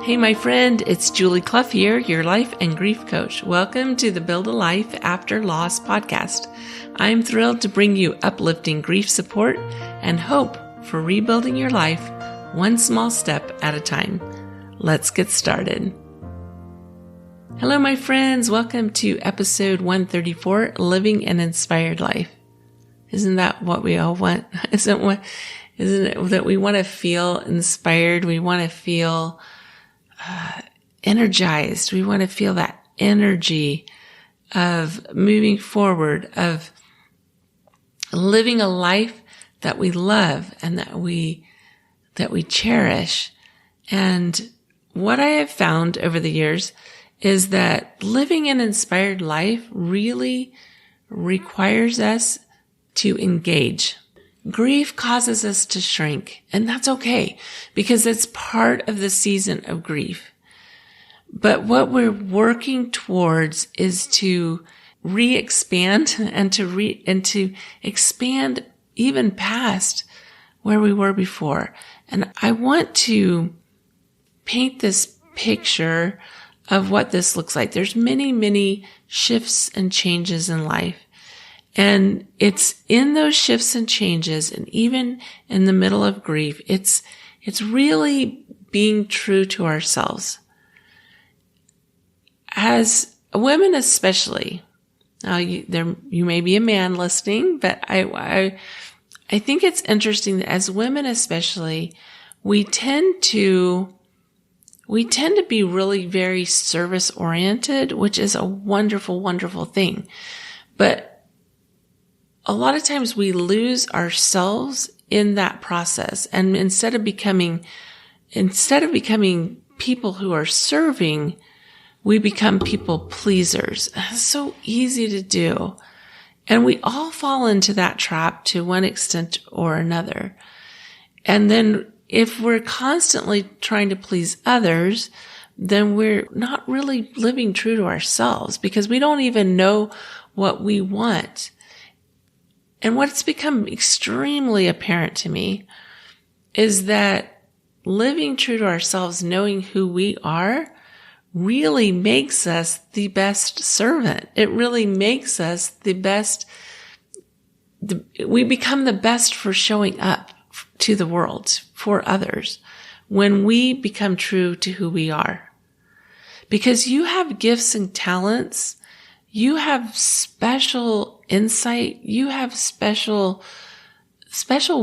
Hey, my friend, it's Julie Clough here, your life and grief coach. Welcome to the Build a Life After Loss podcast. I'm thrilled to bring you uplifting grief support and hope for rebuilding your life one small step at a time. Let's get started. Hello, my friends. Welcome to episode 134, Living an Inspired Life. Isn't that what we all want? Isn't it that we want to feel inspired? We want to feel energized. We want to feel that energy of moving forward, of living a life that we love and that we cherish. And what I have found over the years is that living an inspired life really requires us to engage. Grief causes us to shrink, and that's okay because it's part of the season of grief. But what we're working towards is to re-expand and to expand even past where we were before. And I want to paint this picture of what this looks like. There's many, many shifts and changes in life. And it's in those shifts and changes, and even in the middle of grief, it's really being true to ourselves. As women especially, now you may be a man listening, but I think it's interesting that as women especially, we tend to be really very service oriented, which is a wonderful, wonderful thing. But a lot of times we lose ourselves in that process. And instead of becoming people who are serving, we become people pleasers. It's so easy to do. And we all fall into that trap to one extent or another. And then if we're constantly trying to please others, then we're not really living true to ourselves because we don't even know what we want. And what's become extremely apparent to me is that living true to ourselves, knowing who we are, really makes us the best servant. It really makes us the best. We become the best for showing up to the world for others when we become true to who we are. Because you have gifts and talents. You have special insight. You have special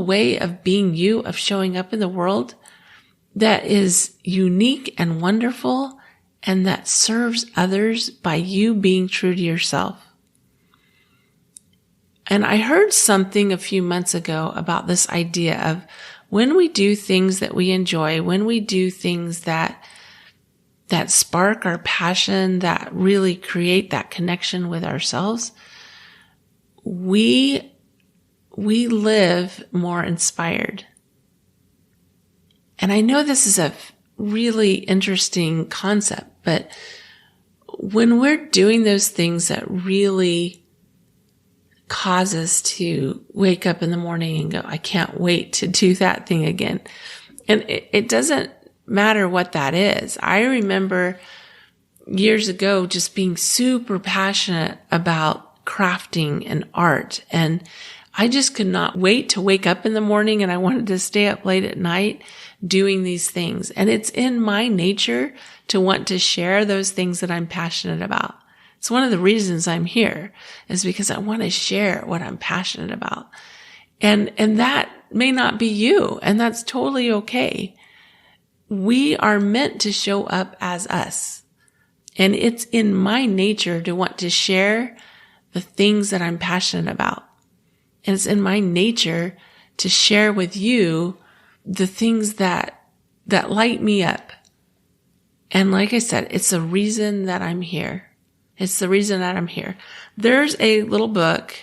way of being you, of showing up in the world that is unique and wonderful and that serves others by you being true to yourself. And I heard something a few months ago about this idea of when we do things that we enjoy, when we do things that spark our passion, that really create that connection with ourselves, we live more inspired. And I know this is a really interesting concept, but when we're doing those things that really cause us to wake up in the morning and go, I can't wait to do that thing again. And it doesn't matter what that is. I remember years ago just being super passionate about crafting and art. And I just could not wait to wake up in the morning, and I wanted to stay up late at night doing these things. And it's in my nature to want to share those things that I'm passionate about. It's one of the reasons I'm here, is because I want to share what I'm passionate about. And that may not be you, and that's totally okay. We are meant to show up as us. And it's in my nature to want to share the things that I'm passionate about. And it's in my nature to share with you the things that light me up. And like I said, it's the reason that I'm here. It's the reason that I'm here. There's a little book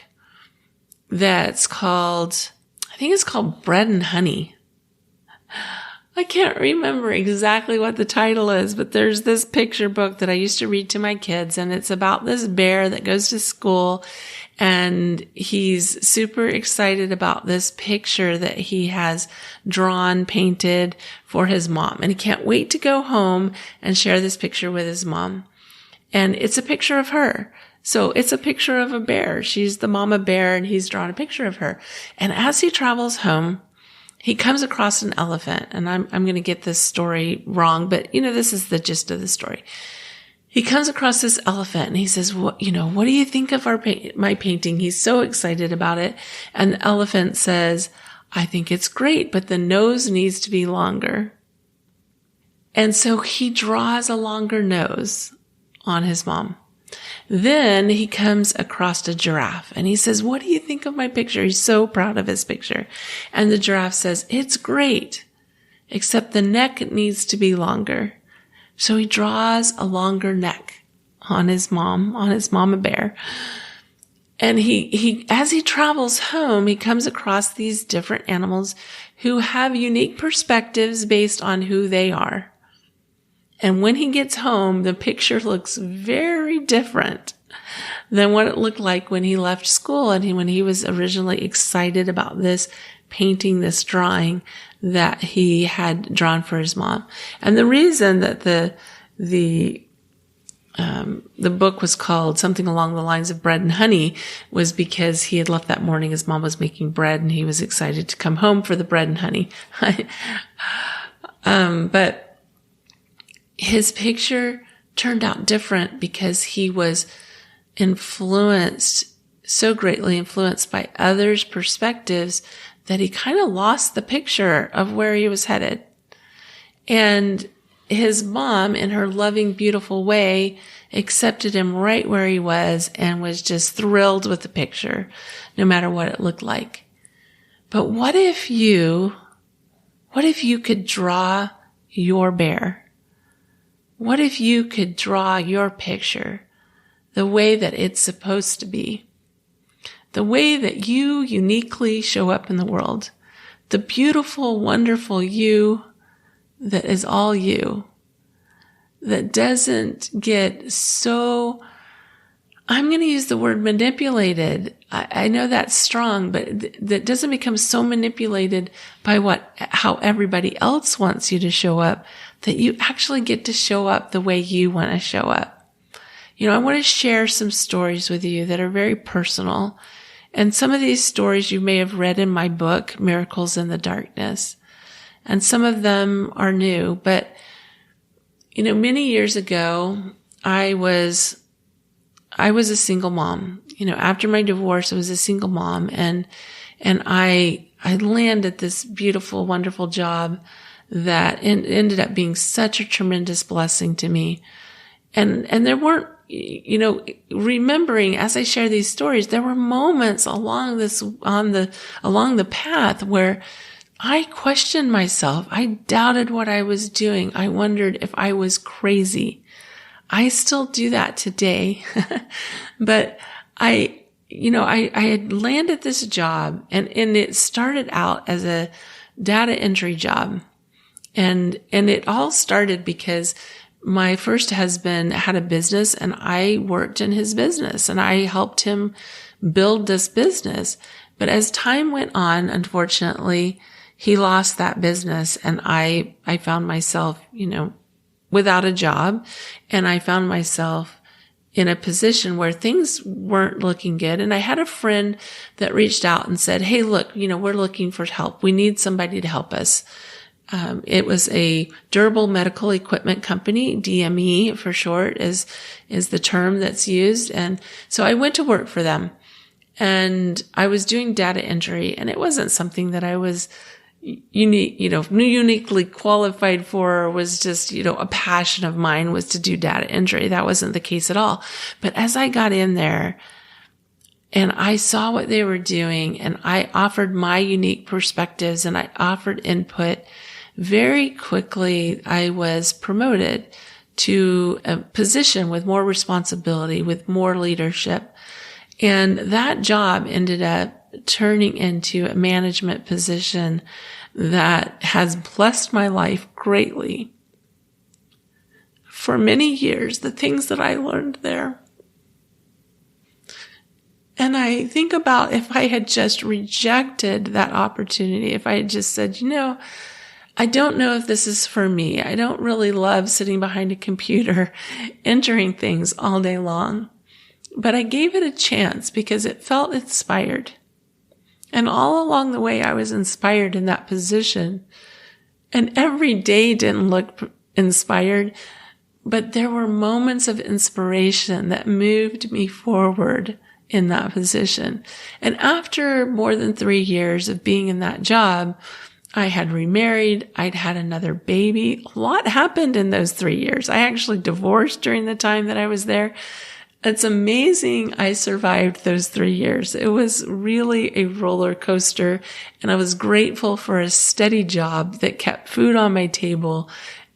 that's called, I think it's called Bread and Honey. I can't remember exactly what the title is, but there's this picture book that I used to read to my kids, and it's about this bear that goes to school, And he's super excited about this picture that he has drawn, painted for his mom. And he can't wait to go home and share this picture with his mom. And it's a picture of her. So it's a picture of a bear. She's the mama bear, and he's drawn a picture of her. And as he travels home, he comes across an elephant. And I'm going to get this story wrong, but this is the gist of the story. He comes across this elephant and he says, what do you think of my painting? He's so excited about it. And the elephant says, I think it's great, but the nose needs to be longer. And so he draws a longer nose on his mom. Then he comes across a giraffe and he says, what do you think of my picture? He's so proud of his picture. And the giraffe says, it's great, except the neck needs to be longer. So he draws a longer neck on his mama bear. And he, as he travels home, he comes across these different animals who have unique perspectives based on who they are. And when he gets home, the picture looks very different than what it looked like when he left school and when he was originally excited about this painting, this drawing that he had drawn for his mom. And the reason that the book was called something along the lines of Bread and Honey was because he had left that morning. His mom was making bread and he was excited to come home for the bread and honey. But his picture turned out different because he was so greatly influenced by others' perspectives that he kind of lost the picture of where he was headed. And his mom, in her loving, beautiful way, accepted him right where he was and was just thrilled with the picture, no matter what it looked like. But what if you could draw your bear? What if you could draw your picture the way that it's supposed to be? The way that you uniquely show up in the world. The beautiful, wonderful you that is all you. That doesn't get so, I'm going to use the word manipulated. I know that's strong, but that doesn't become so manipulated by how everybody else wants you to show up, that you actually get to show up the way you want to show up. I want to share some stories with you that are very personal. And some of these stories you may have read in my book, Miracles in the Darkness. And some of them are new. But, many years ago, I was a single mom. After my divorce, I was a single mom. And I landed this beautiful, wonderful job that ended up being such a tremendous blessing to me. And there weren't, remembering as I share these stories, there were moments along the path where I questioned myself. I doubted what I was doing. I wondered if I was crazy. I still do that today. But I had landed this job and it started out as a data entry job. And it all started because my first husband had a business and I worked in his business and I helped him build this business. But as time went on, unfortunately, he lost that business and I found myself, without a job, and I found myself in a position where things weren't looking good. And I had a friend that reached out and said, hey, look, we're looking for help. We need somebody to help us. It was a durable medical equipment company. DME for short is the term that's used. And so I went to work for them and I was doing data entry, and it wasn't something that I was uniquely qualified for, or was just, a passion of mine was to do data entry. That wasn't the case at all. But as I got in there and I saw what they were doing and I offered my unique perspectives and I offered input, very quickly I was promoted to a position with more responsibility, with more leadership. And that job ended up turning into a management position that has blessed my life greatly. For many years, the things that I learned there And I think about if I had just rejected that opportunity, if I had just said, I don't know if this is for me. I don't really love sitting behind a computer entering things all day long. But I gave it a chance because it felt inspired. And all along the way, I was inspired in that position. And every day didn't look inspired, but there were moments of inspiration that moved me forward in that position. And after more than 3 years of being in that job, I had remarried. I'd had another baby. A lot happened in those 3 years. I actually divorced during the time that I was there. It's amazing I survived those 3 years. It was really a roller coaster, and I was grateful for a steady job that kept food on my table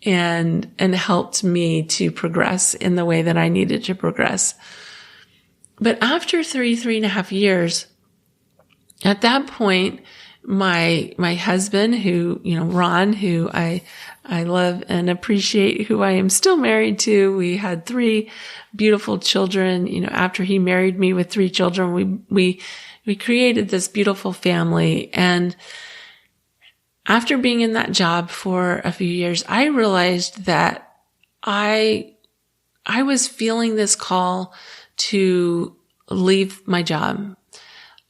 and helped me to progress in the way that I needed to progress. But after 3.5 years, at that point, my husband, who, Ron, who I love and appreciate, who I am still married to. We had 3 beautiful children. After he married me with 3 children, we created this beautiful family. And after being in that job for a few years, I realized that I was feeling this call to leave my job.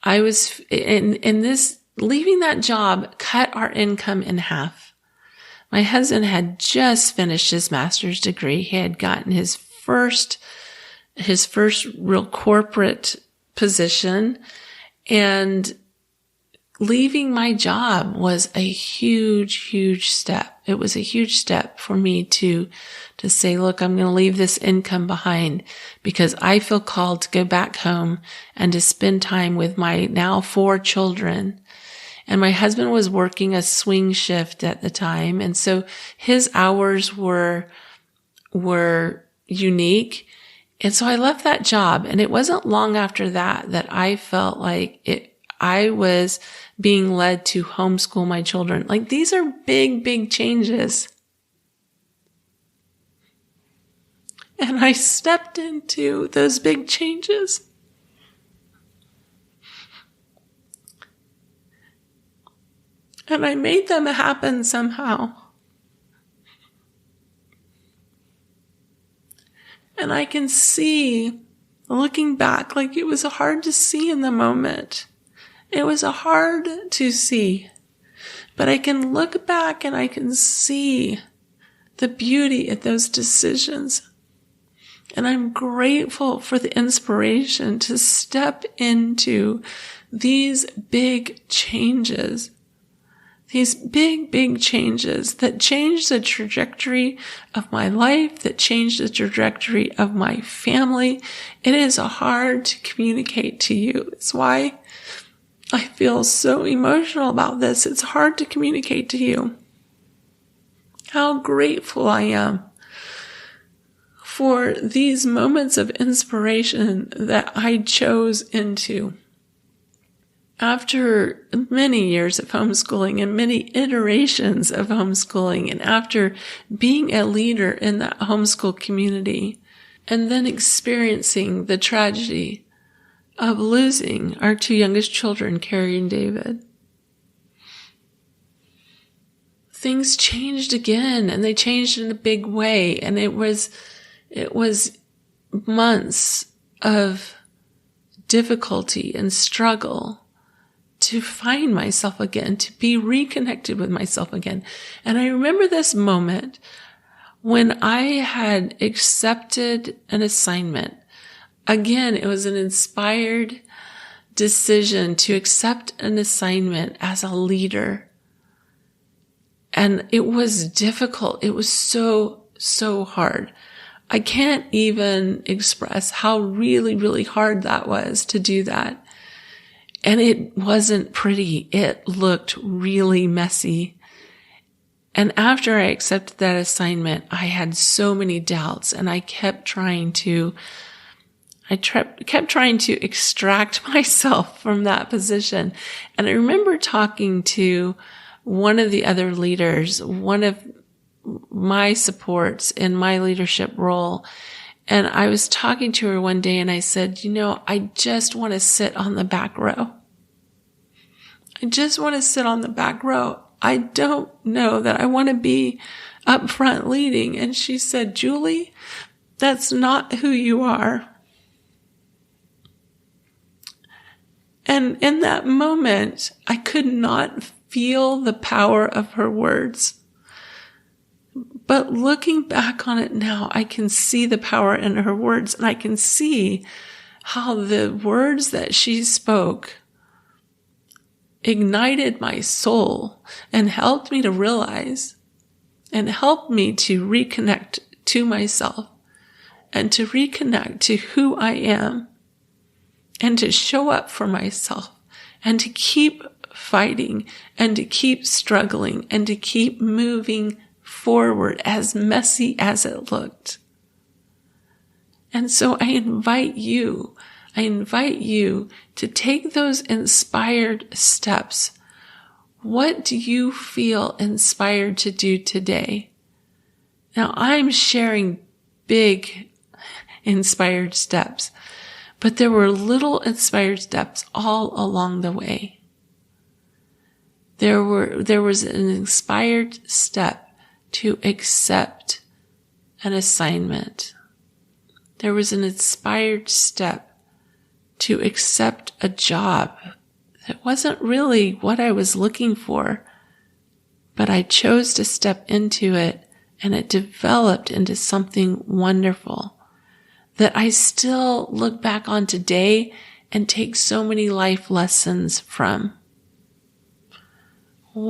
I was in this, leaving that job cut our income in half. My husband had just finished his master's degree. He had gotten his first real corporate position, and leaving my job was a huge, huge step. It was a huge step for me to say, look, I'm going to leave this income behind because I feel called to go back home and to spend time with my now 4 children. And my husband was working a swing shift at the time. And so his hours were unique. And so I left that job. And it wasn't long after that I felt like I was being led to homeschool my children. Like, these are big, big changes. And I stepped into those big changes. And I made them happen somehow. And I can see, looking back, like, it was hard to see in the moment. It was hard to see. But I can look back and I can see the beauty of those decisions. And I'm grateful for the inspiration to step into these big changes. These big, big changes that changed the trajectory of my life, that changed the trajectory of my family. It is hard to communicate to you. It's why I feel so emotional about this. It's hard to communicate to you how grateful I am for these moments of inspiration that I chose into. After many years of homeschooling and many iterations of homeschooling, and after being a leader in that homeschool community, and then experiencing the tragedy of losing our 2 youngest children, Carrie and David, things changed again, and they changed in a big way. And it was months of difficulty and struggle to find myself again, to be reconnected with myself again. And I remember this moment when I had accepted an assignment. Again, it was an inspired decision to accept an assignment as a leader. And it was difficult. It was so, so hard. I can't even express how really, really hard that was to do that. And it wasn't pretty. It looked really messy. And after I accepted that assignment, I had so many doubts, and I kept trying to extract myself from that position. And I remember talking to one of the other leaders, one of my supports in my leadership role. And I was talking to her one day and I said, I just want to sit on the back row. I just want to sit on the back row. I don't know that I want to be up front leading. And she said, Julie, that's not who you are. And in that moment, I could not feel the power of her words. But looking back on it now, I can see the power in her words, and I can see how the words that she spoke ignited my soul and helped me to realize and helped me to reconnect to myself and to reconnect to who I am and to show up for myself and to keep fighting and to keep struggling and to keep moving forward, as messy as it looked. And so I invite you to take those inspired steps. What do you feel inspired to do today? Now, I'm sharing big inspired steps, but there were little inspired steps all along the way. There was an inspired step to accept an assignment. There was an inspired step to accept a job that wasn't really what I was looking for, but I chose to step into it, and it developed into something wonderful that I still look back on today and take so many life lessons from. In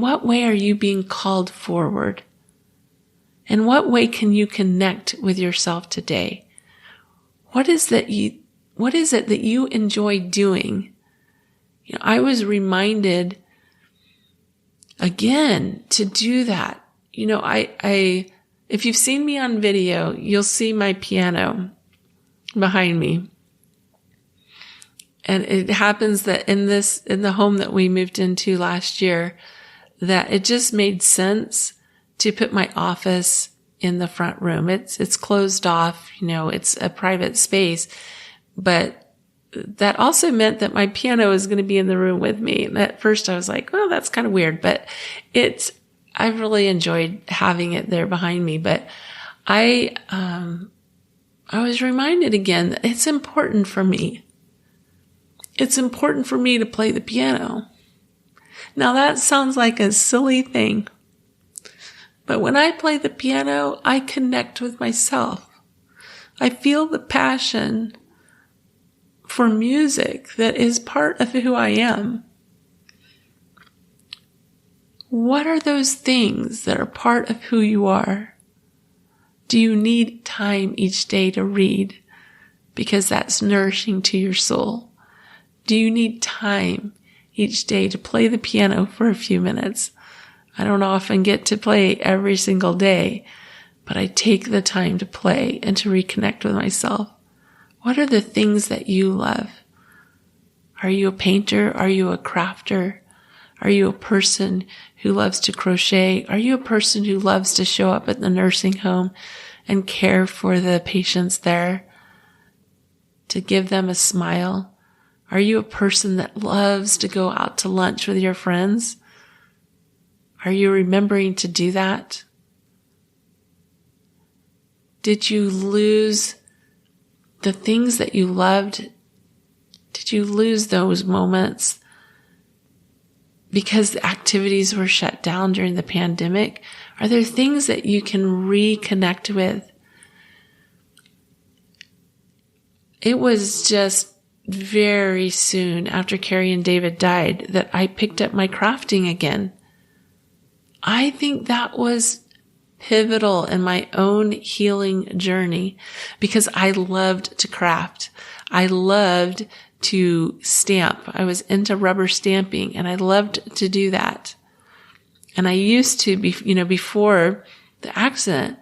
what way are you being called forward? In what way can you connect with yourself today? What is it that you enjoy doing? I was reminded again to do that. If you've seen me on video, you'll see my piano behind me. And it happens that in the home that we moved into last year, that it just made sense to put my office in the front room. It's closed off, it's a private space, but that also meant that my piano was going to be in the room with me. And at first I was like, well, that's kind of weird, but I really enjoyed having it there behind me. But I was reminded again that it's important for me. It's important for me to play the piano. Now that sounds like a silly thing, but when I play the piano, I connect with myself. I feel the passion for music that is part of who I am. What are those things that are part of who you are? Do you need time each day to read because that's nourishing to your soul? Do you need time each day to play the piano for a few minutes? I don't often get to play every single day, but I take the time to play and to reconnect with myself. What are the things that you love? Are you a painter? Are you a crafter? Are you a person who loves to crochet? Are you a person who loves to show up at the nursing home and care for the patients there, to give them a smile? Are you a person that loves to go out to lunch with your friends? Are you remembering to do that? Did you lose the things that you loved? Did you lose those moments because the activities were shut down during the pandemic? Are there things that you can reconnect with? It was just very soon after Carrie and David died that I picked up my crafting again. I think that was pivotal in my own healing journey because I loved to craft. I loved to stamp. I was into rubber stamping and I loved to do that. And I used to be, before the accident,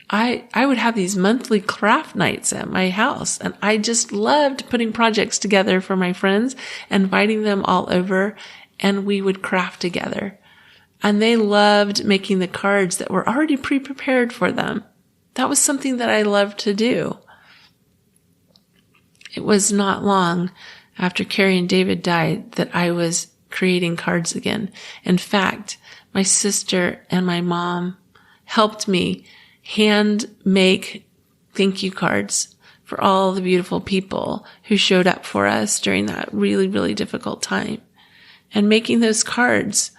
I would have these monthly craft nights at my house, and I just loved putting projects together for my friends, inviting them all over, and we would craft together. And they loved making the cards that were already pre-prepared for them. that was something that I loved to do. It was not long after Carrie and David died that I was creating cards again. In fact, my sister and my mom helped me hand make thank you cards for all the beautiful people who showed up for us during that really, really difficult time. And making those cards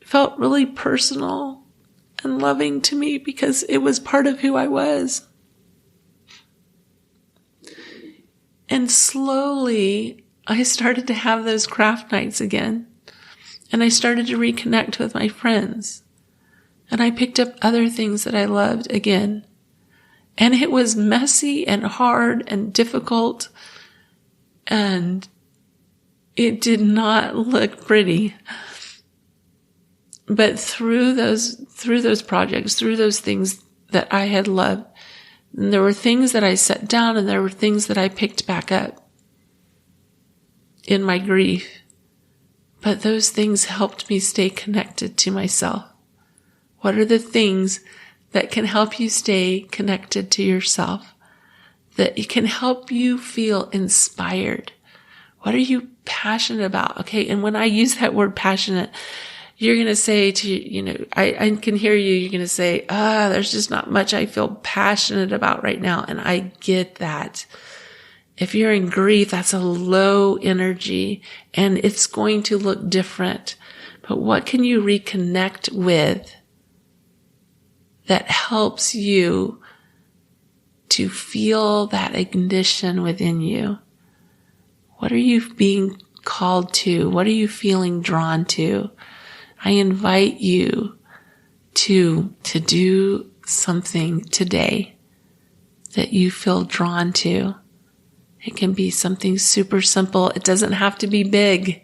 felt really personal and loving to me because it was part of who I was. And slowly, I started to have those craft nights again. And I started to reconnect with my friends. And I picked up other things that I loved again. And it was messy and hard and difficult. And it did not look pretty. But through those projects, through those things that I had loved, and there were things that I set down and there were things that I picked back up in my grief. But those things helped me stay connected to myself. What are the things that can help you stay connected to yourself? That it can help you feel inspired? What are you passionate about? Okay, and when I use that word passionate, you're going to say I can hear you, you're going to say, there's just not much I feel passionate about right now. And I get that. If you're in grief, that's a low energy and it's going to look different. But what can you reconnect with that helps you to feel that ignition within you? What are you being called to? What are you feeling drawn to? I invite you to do something today that you feel drawn to. It can be something super simple. It doesn't have to be big.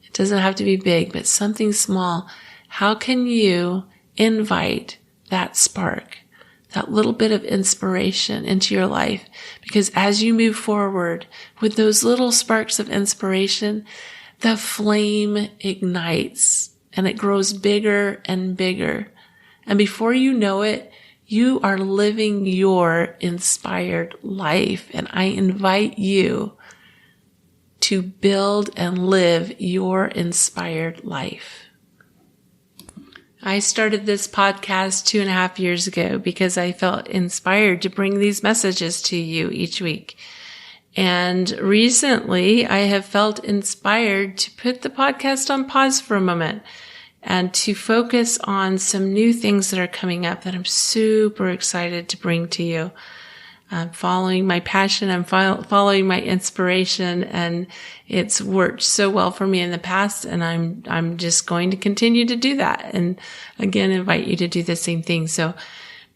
It doesn't have to be big, but something small. How can you invite that spark, that little bit of inspiration into your life? Because as you move forward with those little sparks of inspiration, the flame ignites and it grows bigger and bigger. And before you know it, you are living your inspired life. And I invite you to build and live your inspired life. I started this podcast 2.5 years ago because I felt inspired to bring these messages to you each week. And recently I have felt inspired to put the podcast on pause for a moment and to focus on some new things that are coming up that I'm super excited to bring to you. I'm following my passion. I'm following my inspiration, and it's worked so well for me in the past. And I'm just going to continue to do that. And again, invite you to do the same thing. So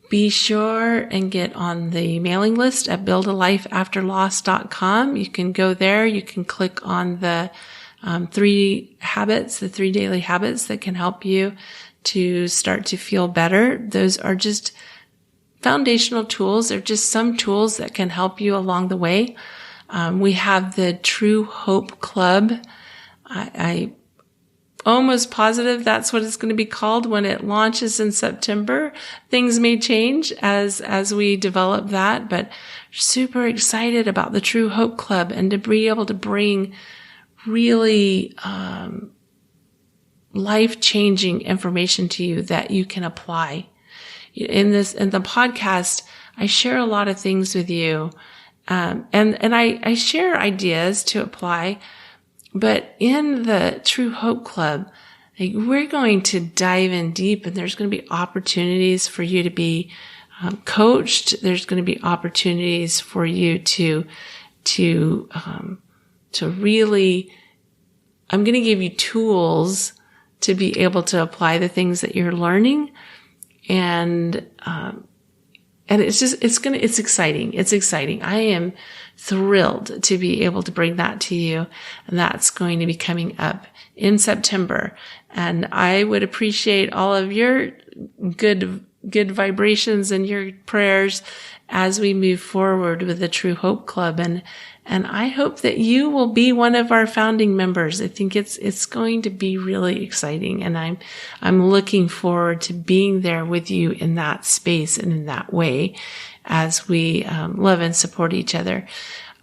be sure and get on the mailing list at buildalifeafterloss.com. You can go there. You can click on the 3 habits, the 3 daily habits that can help you to start to feel better. Those are just foundational tools. They're just some tools that can help you along the way. We have the True Hope Club. I almost positive that's what it's going to be called when it launches in September. Things may change as we develop that, but super excited about the True Hope Club and to be able to bring really life-changing information to you that you can apply. In the podcast, I share a lot of things with you, and I share ideas to apply. But in the True Hope Club, we're going to dive in deep, and there's going to be opportunities for you to be coached. There's going to be opportunities for you to really, I'm going to give you tools to be able to apply the things that you're learning. And it's exciting. It's exciting. I am thrilled to be able to bring that to you. And that's going to be coming up in September. And I would appreciate all of your good vibrations and your prayers as we move forward with the True Hope Club And I hope that you will be one of our founding members. I think it's going to be really exciting. And I'm looking forward to being there with you in that space and in that way as we love and support each other.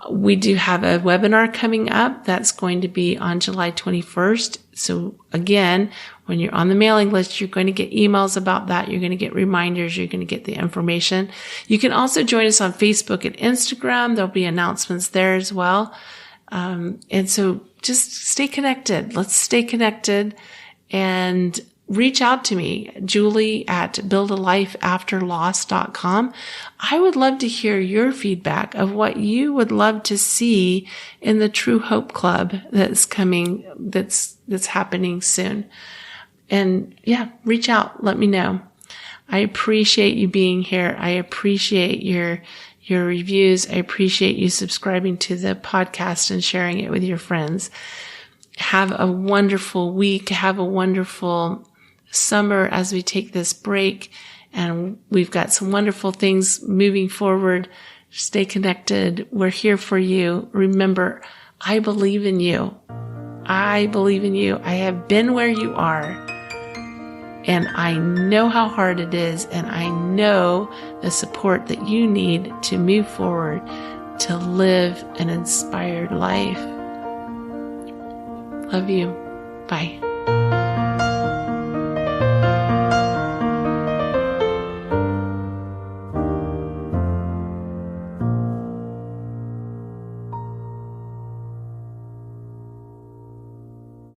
We do have a webinar coming up that's going to be on July 21st. So again, when you're on the mailing list, you're going to get emails about that. You're going to get reminders. You're going to get the information. You can also join us on Facebook and Instagram. There'll be announcements there as well. And so just stay connected. Let's stay connected and reach out to me, Julie at buildalifeafterloss.com. I would love to hear your feedback of what you would love to see in the True Hope Club that's coming, that's happening soon. And yeah, reach out. Let me know. I appreciate you being here. I appreciate your reviews. I appreciate you subscribing to the podcast and sharing it with your friends. Have a wonderful week. Have a wonderful summer as we take this break, and we've got some wonderful things moving forward. Stay connected. We're here for you. Remember, I believe in you. I believe in you. I have been where you are, and I know how hard it is, and I know the support that you need to move forward to live an inspired life. Love you. Bye.